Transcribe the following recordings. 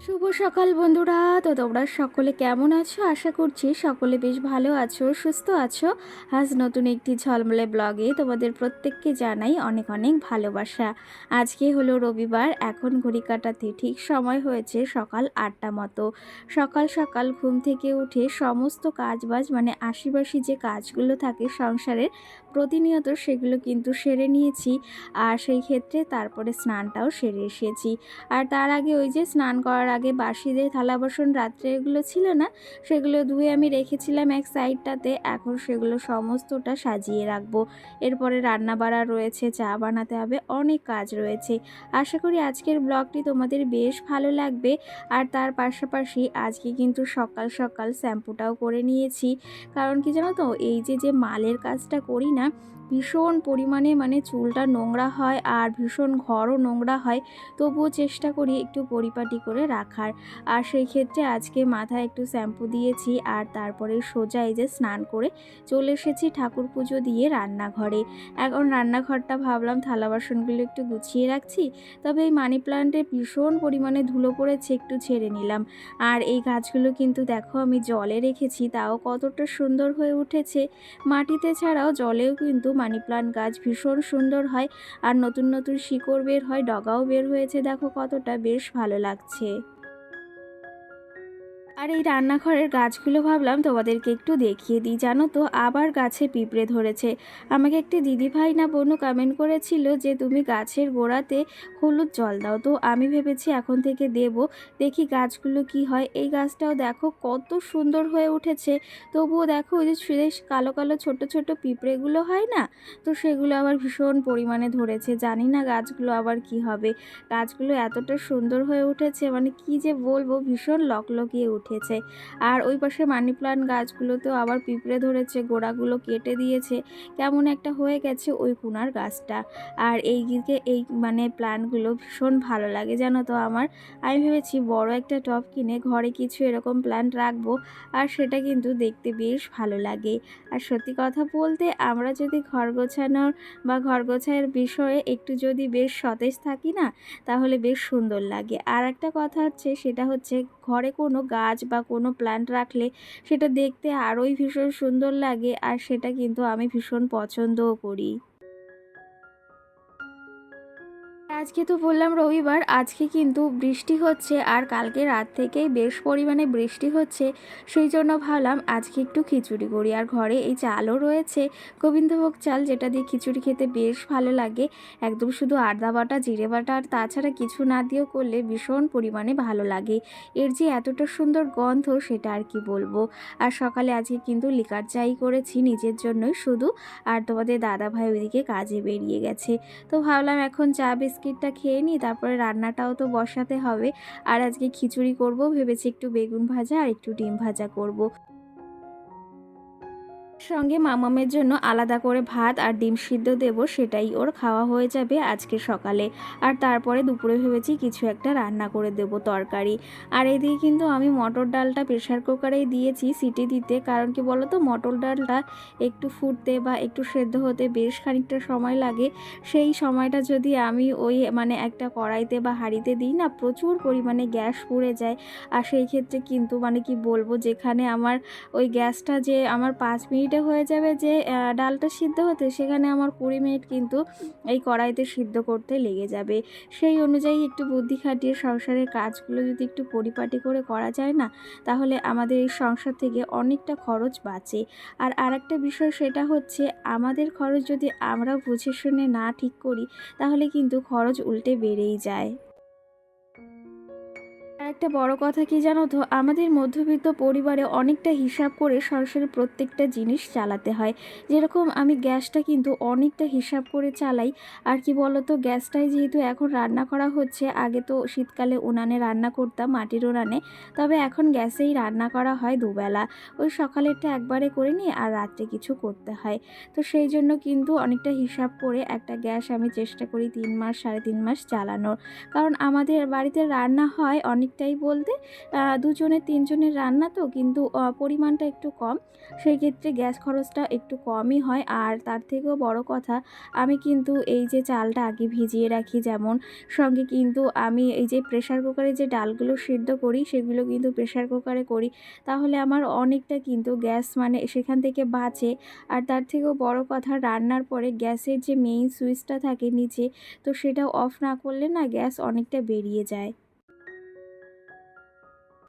শুভ সকাল বন্ধুরা। তো তোমরা সকলে কেমন আছো? আশা করছি সকলে বেশ ভালো আছো, সুস্থ আছো। আজ নতুন একটি ঝলমলে ব্লগে তোমাদের প্রত্যেককে জানাই অনেক অনেক ভালোবাসা। আজকে হলো রবিবার, এখন ঘড়ি কাটাতে ঠিক সময় হয়েছে সকাল ৮টা মতো। সকাল সকাল ঘুম থেকে উঠে সমস্ত কাজবাজ মানে আশিবাসি যে কাজগুলো থাকে সংসারের প্রতিনিয়ত সেগুলো কিন্তু সেরে নিয়েছি। আর সেই ক্ষেত্রে তারপরে স্নানটাও সেরে এসেছি। আর তার আগে ওই যে স্নান করার আগে বাসি যে থালা বাসন রাত্রে এগুলো ছিল না, সেগুলো ধুয়ে আমি রেখেছিলাম এক সাইডটাতে। এখন সেগুলো সমস্তটা সাজিয়ে রাখবো। এরপরে রান্না বাড়া রয়েছে, চা বানাতে হবে, অনেক কাজ রয়েছে। আশা করি আজকের ব্লগটি তোমাদের বেশ ভালো লাগবে। আর তার পাশাপাশি আজকে কিন্তু সকাল সকাল শ্যাম্পুটাও করে নিয়েছি। কারণ কি জানো তো, এই যে মালের কাজটা করি না, ভীষণ পরিমাণে মানে চুলটা নোংরা হয় আর ভীষণ ঘরও নোংরা হয়। তবুও চেষ্টা করি একটু পরিপাটি করে রাখার। আর সেই ক্ষেত্রে আজকে মাথায় একটু শ্যাম্পু দিয়েছি আর তারপরে সোজা এই যে স্নান করে চলে এসেছি ঠাকুর পুজো দিয়ে রান্নাঘরে। এখন রান্নাঘরটা ভাবলাম থালা বাসনগুলো একটু গুছিয়ে রাখছি, তবে এই মানি প্লান্টে ভীষণ পরিমাণে ধুলো পড়েছে, একটু ছেড়ে নিলাম। আর এই গাছগুলো কিন্তু দেখো আমি জলে রেখেছি, তাও কতটা সুন্দর হয়ে উঠেছে। মাটিতে ছাড়াও জলেও কিন্তু মানি প্লান্ট গাছ ভীষণ সুন্দর হয়। আর নতুন নতুন শিকড় বের হয়, ডগাও বের হয়েছে, দেখো কতটা বেশ ভালো লাগছে। আর এই রান্নাঘরের গাছগুলো ভাবলাম তোমাদেরকে একটু দেখিয়ে দিই। জানো তো, আবার গাছে পিঁপড়ে ধরেছে। আমাকে একটি দিদিভাই না বোনও কমেন্ট করেছিল যে তুমি গাছের গোড়াতে হলুদ জল দাও, তো আমি ভেবেছি এখন থেকে দেব। দেখি গাছগুলো কি হয়। এই গাছটাও দেখো কত সুন্দর হয়ে উঠেছে। তবুও দেখো ওই যে কালো কালো ছোট ছোট পিঁপড়েগুলো হয় না, তো সেগুলো আবার ভীষণ পরিমাণে ধরেছে। জানি না গাছগুলো আবার কি হবে। গাছগুলো এতটা সুন্দর হয়ে উঠেছে, মানে কি যে বলবো, ভীষণ লকলকিয়ে উঠেছে। আর ওই পাশে মানি প্লান্ট গাছগুলোতেও আবার পিঁপড়ে ধরেছে, গোড়াগুলো কেটে দিয়েছে, কেমন একটা হয়ে গেছে ওই কুনার গাছটা। আর এই দিকে এই মানে প্ল্যান্টগুলো ভীষণ ভালো লাগে জানো তো আমার। আমি ভেবেছি বড় একটা টব কিনে ঘরে কিছু এরকম প্ল্যান্ট রাখবো, আর সেটা কিন্তু দেখতে বেশ ভালো লাগে। আর সত্যি কথা বলতে, আমরা যদি ঘর গোছানোর বা ঘর গোছানোর বিষয়ে একটু যদি বেশ সতেজ থাকি না, তাহলে বেশ সুন্দর লাগে। আর একটা কথা হচ্ছে, সেটা হচ্ছে ঘরে কোনো গাছ বা কোনো প্ল্যান্ট রাখলে সেটা দেখতে আরোই ভীষণ সুন্দর লাগে, আর সেটা কিন্তু আমি ভীষণ পছন্দও করি। আজকে তো বললাম রবিবার, আজকে কিন্তু বৃষ্টি হচ্ছে আর কালকে রাত থেকেই বেশ পরিমাণে বৃষ্টি হচ্ছে। সেই জন্য ভাবলাম আজকে একটু খিচুড়ি করি। আর ঘরে এই চালও রয়েছে, গোবিন্দভোগ চাল, যেটা দিয়ে খিচুড়ি খেতে বেশ ভালো লাগে। একদম শুধু আদা বাটা, জিরে বাটা আর তাছাড়া কিছু না দিয়েও করলে ভীষণ পরিমাণে ভালো লাগে। এর যে এতটা সুন্দর গন্ধ, সেটা আর কি বলবো। আর সকালে আজকে কিন্তু লিকার চাই করেছি নিজের জন্যই শুধু। আর তোমাদের দাদাভাই ওইদিকে কাজে বেরিয়ে গেছে। তো ভাবলাম এখন চা বিস্কিটটা খেয়ে নিই, তারপরে রান্নাটাও তো বসাতে হবে। আর আজকে খিচুড়ি করব ভেবেছি, একটু বেগুন ভাজা আর একটু ডিম ভাজা করব। সঙ্গে মামামের জন্য আলাদা করে ভাত আর ডিম সিদ্ধ দেব, সেটাই ওর খাওয়া হয়ে যাবে আজকে সকালে। আর তারপরে দুপুরে ভেবেছি কিছু একটা রান্না করে দেব, তরকারি। আর এদিকে কিন্তু আমি মটর ডালটা প্রেশার কুকারেই দিয়েছি সিটি দিতে। কারণ কি বলো তো, মটর ডালটা একটু ফুটতে বা একটু সেদ্ধ হতে বেশ খানিকটা সময় লাগে। সেই সময়টা যদি আমি ওই মানে একটা কড়াইতে বা হাঁড়িতে দিই না, প্রচুর পরিমাণে গ্যাস পুড়ে যায়। আর সেই ক্ষেত্রে কিন্তু মানে কি বলবো, যেখানে আমার ওই গ্যাসটা যে আমার 5 মিনিটে হয়ে যাবে যে ডালটা সিদ্ধ হতে, সেখানে আমার 20 মিনিট কিন্তু এই কড়াইতে সিদ্ধ করতে লেগে যাবে। সেই অনুযায়ী একটু বুদ্ধি খাটিয়ে সংসারের কাজগুলো যদি একটু পরিপাটি করে করা যায় না, তাহলে আমাদের এই সংসার থেকে অনেকটা খরচ বাঁচে। আর আরেকটা বিষয়, সেটা হচ্ছে আমাদের খরচ যদি আমরা বুঝে শুনে না ঠিক করি, তাহলে কিন্তু খরচ উল্টে বেড়েই যায়। আর একটা বড় কথা কি জানো তো, আমাদের মধ্যবিত্ত পরিবারে অনেকটা হিসাব করে সংসারের প্রত্যেকটা জিনিস চালাতে হয়। যেরকম আমি গ্যাসটা কিন্তু অনেকটা হিসাব করে চালাই। আর কি বলো তো, গ্যাসটাই যেহেতু এখন রান্না করা হচ্ছে, আগে তো শীতকালে উনানে রান্না করতাম, মাটির উনানে। তবে এখন গ্যাসেই রান্না করা হয় দুবেলা। ওই সকালেরটা একবারে করে নিই আর রাত্রে কিছু করতে হয়। তো সেই জন্য কিন্তু অনেকটা হিসাব করে একটা গ্যাস আমি চেষ্টা করি 3 মাস 3.5 মাস চালানোর। কারণ আমাদের বাড়িতে রান্না হয় অনেকটা অনেকটাই বলতে দুজনের তিনজনের রান্না তো, কিন্তু পরিমাণটা একটু কম, সেই ক্ষেত্রে গ্যাস খরচটা একটু কমই হয়। আর তার থেকেও বড় কথা, আমি কিন্তু এই যে চালটা আগে ভিজিয়ে রাখি, যেমন সঙ্গে কিন্তু আমি এই যে প্রেসার কুকারে যে ডালগুলো সিদ্ধ করি সেগুলো কিন্তু প্রেসার কুকারে করি, তাহলে আমার অনেকটা কিন্তু গ্যাস মানে সেখান থেকে বাঁচে। আর তার থেকেও বড় কথা, রান্নার পরে গ্যাসের যে মেইন সুইচটা থাকে নিচে, তো সেটা অফ না করলে না গ্যাস অনেকটা বেরিয়ে যায়।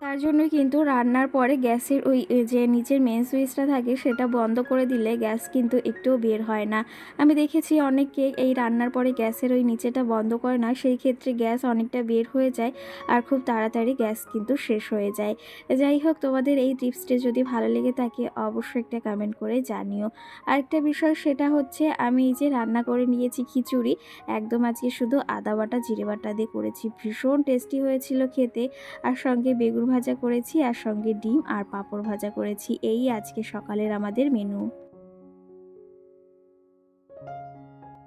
তার জন্যই কিন্তু রান্নার পরে গ্যাসের ওই যে নিচের মেন সুইচটা থাকে সেটা বন্ধ করে দিলে গ্যাস কিন্তু একটুও বের হয় না। আমি দেখেছি অনেককে এই রান্নার পরে গ্যাসের ওই নিচেটা বন্ধ করে না, সেই ক্ষেত্রে গ্যাস অনেকটা বের হয়ে যায় আর খুব তাড়াতাড়ি গ্যাস কিন্তু শেষ হয়ে যায়। যাই হোক, তোমাদের এই টিপসটি যদি ভালো লেগে থাকে অবশ্যই একটা কমেন্ট করে জানিও। আরেকটা বিষয়, সেটা হচ্ছে আমি এই যে রান্না করে নিয়েছি খিচুড়ি, একদম আজকে শুধু আদা বাটা জিরে বাটা দিয়ে করেছি, ভীষণ টেস্টি হয়েছিল খেতে। আর সঙ্গে বেগুন ভাজা করেছি, আর সঙ্গে ডিম আর পাঁপড় ভাজা করেছি। এই আজকে সকালের আমাদের মেনু।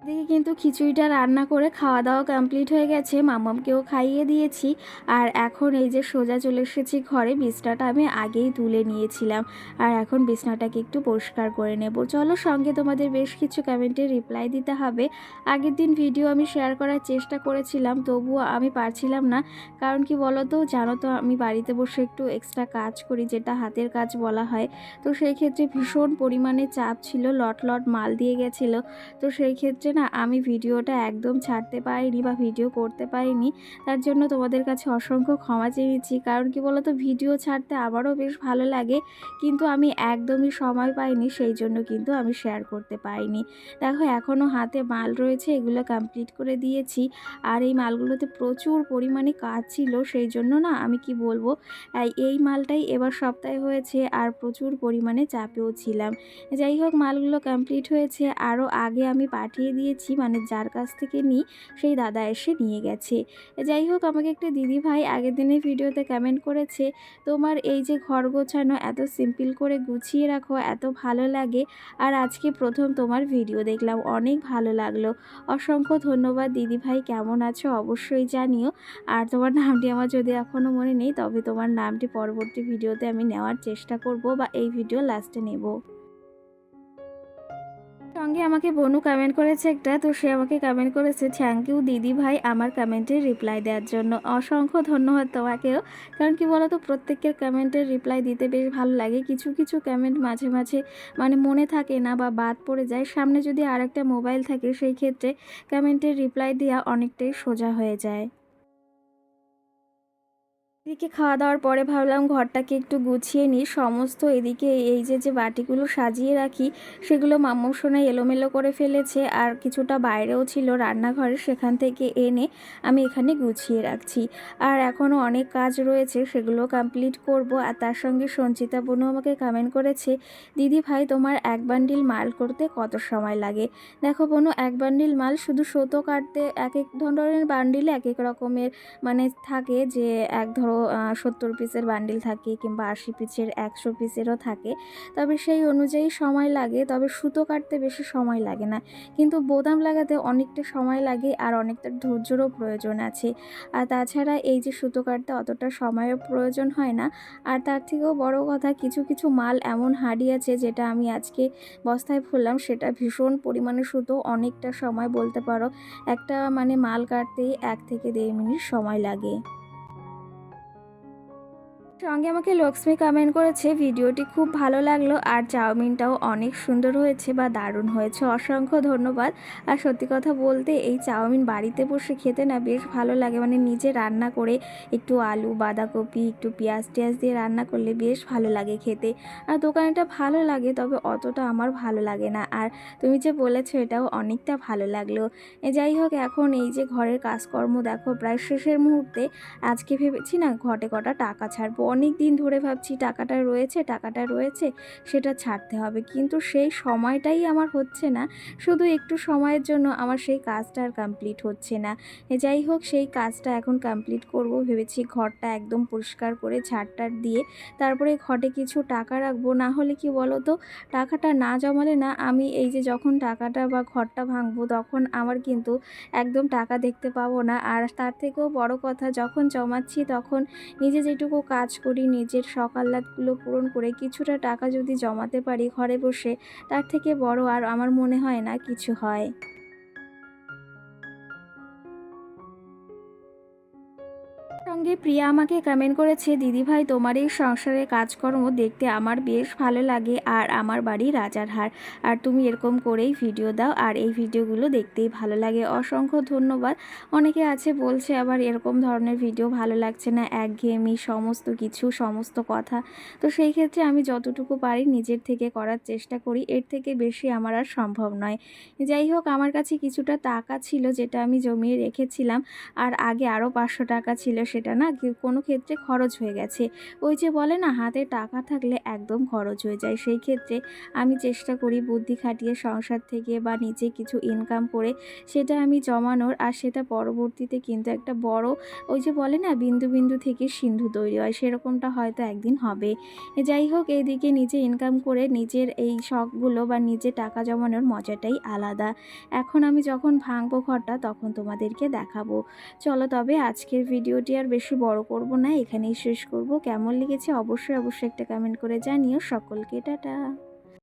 এদিকে কিন্তু খিচুড়িটা রান্না করে খাওয়া দাওয়া কমপ্লিট হয়ে গেছে, মামামকেও খাইয়ে দিয়েছি। আর এখন এই যে সোজা চলে এসেছি ঘরে, বিছনাটা আমি আগেই তুলে নিয়েছিলাম, আর এখন বিছনাটাকে একটু পরিষ্কার করে নেব। চলো, সঙ্গে তোমাদের বেশ কিছু কমেন্টের রিপ্লাই দিতে হবে। আগের দিন ভিডিও আমি শেয়ার করার চেষ্টা করেছিলাম, তবুও আমি পারছিলাম না। কারণ কি বলো তো, জানো তো আমি বাড়িতে বসে একটু এক্সট্রা কাজ করি, যেটা হাতের কাজ বলা হয়। তো সেই ক্ষেত্রে ভীষণ পরিমাণে চাপ ছিল, লট লট মাল দিয়ে গেছিলো। তো সেই ক্ষেত্রে না আমি ভিডিওটা একদম ছাড়তে পারিনি বা ভিডিও করতে পারিনি। তার জন্য তোমাদের কাছে অসংখ্য ক্ষমা চেয়ে নিচ্ছি। কারণ কি বলো তো, ভিডিও ছাড়তে আমারও বেশ ভালো লাগে, কিন্তু আমি একদমই সময় পাইনি, সেই জন্য কিন্তু আমি শেয়ার করতে পারিনি। দেখো, এখনও হাতে মাল রয়েছে, এগুলো কমপ্লিট করে দিয়েছি। আর এই মালগুলোতে প্রচুর পরিমাণে কাজ ছিল, সেই জন্য না আমি কি বলবো, এই মালটাই এবার সপ্তাহে হয়েছে, আর প্রচুর পরিমাণে চাপেও ছিলাম। যাই হোক, মালগুলো কমপ্লিট হয়েছে। আরও আগে আমি পাঠিয়ে দিয়েছি, মানে যার কাছ থেকে নিই সেই দাদা এসে নিয়ে গেছে। যাই হোক, আমাকে একটা দিদিভাই আগের দিনের ভিডিওতে কমেন্ট করেছে, তোমার এই যে ঘর গোছানো এত সিম্পল করে গুছিয়ে রাখো, এত ভালো লাগে, আর আজকে প্রথম তোমার ভিডিও দেখলাম, অনেক ভালো লাগলো। অসংখ্য ধন্যবাদ দিদিভাই, কেমন আছো অবশ্যই জানিও। আর তোমার নামটি আমার যদি এখনও মনে নেই, তবে তোমার নামটি পরবর্তী ভিডিওতে আমি নেওয়ার চেষ্টা করব, বা এই ভিডিও লাস্টে নেব। সঙ্গে আমাকে বনু কমেন্ট করেছে একটা, তো সে আমাকে কমেন্ট করেছে, থ্যাংক ইউ দিদি ভাই আমার কমেন্টের রিপ্লাই দেওয়ার জন্য। অসংখ্য ধন্যবাদ তোমাকেও। কারণ কি বলো তো, প্রত্যেকের কমেন্টের রিপ্লাই দিতে বেশ ভালো লাগে। কিছু কিছু কমেন্ট মাঝে মাঝে মানে মনে থাকে না বা বাদ পড়ে যায়, সামনে যদি আর একটা মোবাইল থাকে সেই ক্ষেত্রে কমেন্টের রিপ্লাই দেওয়া অনেকটাই সোজা হয়ে যায়। এদিকে খাওয়া দাওয়ার পরে ভাবলাম ঘরটাকে একটু গুছিয়ে নিই, সমস্ত এদিকে এই যে যে বাটিগুলো সাজিয়ে রাখি সেগুলো মাম্মু সোনা এলোমেলো করে ফেলেছে, আর কিছুটা বাইরেও ছিল রান্নাঘরে, সেখান থেকে এনে আমি এখানে গুছিয়ে রাখছি। আর এখনও অনেক কাজ রয়েছে, সেগুলো কমপ্লিট করব। আর তার সঙ্গে সঞ্চিতা বোনও আমাকে কমেন্ট করেছে, দিদি ভাই তোমার এক বান্ডিল মাল করতে কত সময় লাগে? দেখো বোনু, এক বান্ডিল মাল শুধু সুতো কাটতে এক এক ধরনের বান্ডিলে এক এক রকমের মানে থাকে, যে এক ধরো 70 পিসের বান্ডিল থাকে, কিংবা 80 পিসের 100 পিসেরও থাকে। তবে সেই অনুযায়ী সময় লাগে, তবে সুতো কাটতে বেশি সময় লাগে না, কিন্তু বোতাম লাগাতে অনেকটা সময় লাগে, আর অনেকটা ধৈর্যেরও প্রয়োজন আছে। আর তাছাড়া এই যে সুতো কাটতে অতটা সময়ের প্রয়োজন হয় না। আর তার থেকেও বড় কথা, কিছু কিছু মাল এমন হাঁড়ি আছে যেটা আমি আজকে বস্তায় ভরলাম, সেটা ভীষণ পরিমাণে সুতো, অনেকটা সময় বলতে পারো একটা মানে মাল কাটতেই 1 থেকে 1.5 মিনিট সময় লাগে। সঙ্গে আমাকে লক্ষ্মী কমেন্ট করেছে, ভিডিওটি খুব ভালো লাগলো, আর চাউমিনটাও অনেক সুন্দর হয়েছে বা দারুণ হয়েছে। অসংখ্য ধন্যবাদ। আর সত্যি কথা বলতে, এই চাউমিন বাড়িতে বসে খেতে না বেশ ভালো লাগে, মানে নিজে রান্না করে একটু আলু বাঁধাকপি একটু পেঁয়াজ টিয়াজ দিয়ে রান্না করলে বেশ ভালো লাগে খেতে। আর দোকানেটা ভালো লাগে, তবে অতটা আমার ভালো লাগে না। আর তুমি যে বলেছো এটাও অনেকটা ভালো লাগলো। যাই হোক, এখন এই যে ঘরের কাজকর্ম দেখো প্রায় শেষের মুহূর্তে। আজকে ভেবেছি না ঘটে কটা টাকা ছাড়বো, অনেক দিন ধরে ভাবছি টাকাটা রয়েছে সেটা ছাড়তে হবে, কিন্তু সেই সময়টাই আমার হচ্ছে না। শুধু একটু সময়ের জন্য আমার সেই কাজটা আর কমপ্লিট হচ্ছে না। যাই হোক, সেই কাজটা এখন কমপ্লিট করব ভেবেছি। ঘরটা একদম পরিষ্কার করে ঝাড়-টাড় দিয়ে তারপরে ঘরে কিছু টাকা রাখবো। না হলে কি বলো তো, টাকাটা না জমালে না, আমি এই যে যখন টাকাটা বা ঘরটা ভাঙবো তখন আমার কিন্তু একদম টাকা দেখতে পাবো না। আর তার থেকেও বড় কথা, যখন জমাচ্ছি তখন নিজে যেটুকু কাজ করি, নিজের শখ আহ্লাদগুলো পূরণ করে কিছুটা টাকা যদি জমাতে পারি ঘরে বসে, তার থেকে বড় আর আমার মনে হয় না কিছু হয়। সঙ্গে প্রিয়া আমাকে কমেন্ট করেছে, দিদিভাই তোমার এই সংসারের কাজকর্ম দেখতে আমার বেশ ভালো লাগে, আর আমার বাড়ি রাজারহাট, আর তুমি এরকম করেই ভিডিও দাও, আর এই ভিডিওগুলো দেখতেই ভালো লাগে। অসংখ্য ধন্যবাদ। অনেকে আছে বলছে আবার এরকম ধরনের ভিডিও ভালো লাগছে না, একঘেয়েমি সমস্ত কিছু সমস্ত কথা। তো সেই ক্ষেত্রে আমি যতটুকু পারি নিজের থেকে করার চেষ্টা করি, এর থেকে বেশি আমার আর সম্ভব নয়। যাই হোক, আমার কাছে কিছুটা টাকা ছিল যেটা আমি জমিয়ে রেখেছিলাম, আর আগে আরও 500 টাকা ছিল, সেটা না কোনো ক্ষেত্রে খরচ হয়ে গেছে। ওই যে বলে না, হাতে টাকা থাকলে একদম খরচ হয়ে যায়। সেই ক্ষেত্রে আমি চেষ্টা করি বুদ্ধি খাটিয়ে সংসার থেকে বা নিজে কিছু ইনকাম করে সেটা আমি জমানোর, আর সেটা পরবর্তীতে কিন্তু একটা বড়, ওই যে বলে না, বিন্দু বিন্দু থেকে সিন্ধু তৈরি হয়, সেরকমটা হয়তো একদিন হবে। যাই হোক, এইদিকে নিজে ইনকাম করে নিজের এই শখগুলো বা নিজে টাকা জমানোর মজাটাই আলাদা। এখন আমি যখন ভাঙবো ঘরটা তখন তোমাদেরকে দেখাবো। চলো তবে আজকের ভিডিওটি আর বেশি বড় করব না, এখানেই শেষ করব। কেমন লেগেছে অবশ্যই একটা কমেন্ট করে জানিও। সকলকে টাটা।